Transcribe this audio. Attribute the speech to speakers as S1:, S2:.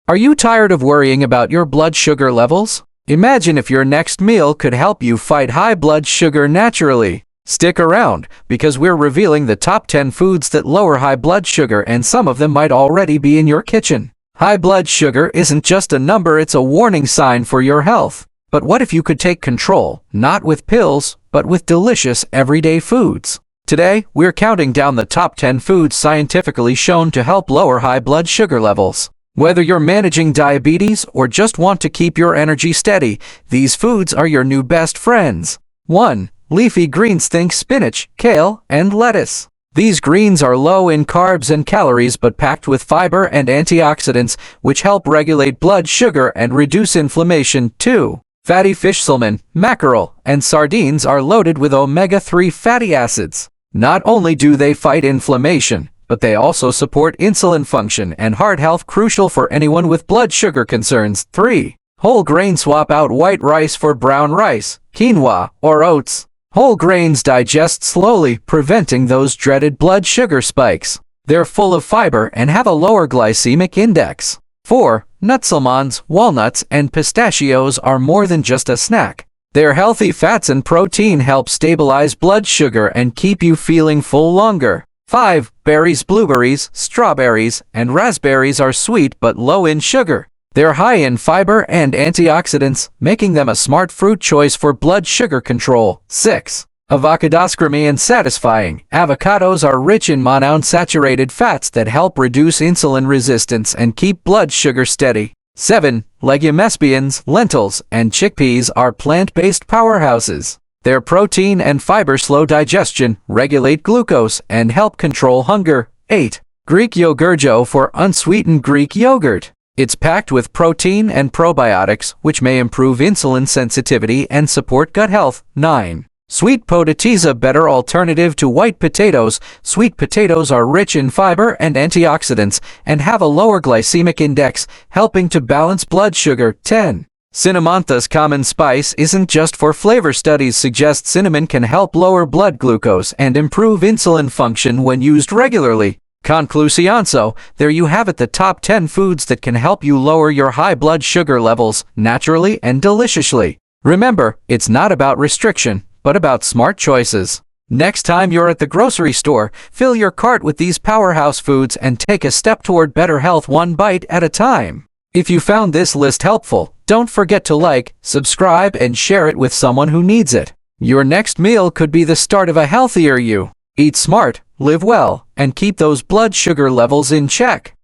S1: Are you tired of worrying about your blood sugar levels? Imagine if your next meal could help you fight high blood sugar naturally. Stick around, because we're revealing the top 10 foods that lower high blood sugar, and some of them might already be in your kitchen. High blood sugar isn't just a number, it's a warning sign for your health. But what if you could take control, not with pills, but with delicious everyday foods? Today, we're counting down the top 10 foods scientifically shown to help lower high blood sugar levels. Whether you're managing diabetes or just want to keep your energy steady, these foods are your new best friends. 1. Leafy greens. Think spinach, kale, and lettuce. These greens are low in carbs and calories but packed with fiber and antioxidants, which help regulate blood sugar and reduce inflammation. 2. Fatty fish. Salmon, mackerel, and sardines are loaded with omega-3 fatty acids. Not only do they fight inflammation, but they also support insulin function and heart health, crucial for anyone with blood sugar concerns. 3. Whole grain. Swap out white rice for brown rice, quinoa, or oats. Whole grains digest slowly, preventing those dreaded blood sugar spikes. They're full of fiber and have a lower glycemic index. 4. Nuts. Almonds, walnuts, and pistachios are more than just a snack. Their healthy fats and protein help stabilize blood sugar and keep you feeling full longer. 5. Berries. Blueberries, strawberries, and raspberries are sweet but low in sugar. They're high in fiber and antioxidants, making them a smart fruit choice for blood sugar control. 6. Avocados. Creamy and satisfying. Avocados are rich in monounsaturated fats that help reduce insulin resistance and keep blood sugar steady. 7. Legumes. Beans, lentils, and chickpeas are plant-based powerhouses. Their protein and fiber slow digestion, regulate glucose, and help control hunger. 8. Greek yogurt. For unsweetened Greek yogurt. It's packed with protein and probiotics, which may improve insulin sensitivity and support gut health. 9. Sweet potatoes. A better alternative to white potatoes. Sweet potatoes are rich in fiber and antioxidants and have a lower glycemic index, helping to balance blood sugar. 10. Cinnamon. This common spice isn't just for flavor. Studies suggest cinnamon can help lower blood glucose and improve insulin function when used regularly. Conclusion. So, there you have it, the top 10 foods that can help you lower your high blood sugar levels naturally and deliciously. Remember, it's not about restriction, but about smart choices. Next time you're at the grocery store, fill your cart with these powerhouse foods and take a step toward better health, one bite at a time. If you found this list helpful, don't forget to like, subscribe, and share it with someone who needs it. Your next meal could be the start of a healthier you. Eat smart, live well, and keep those blood sugar levels in check.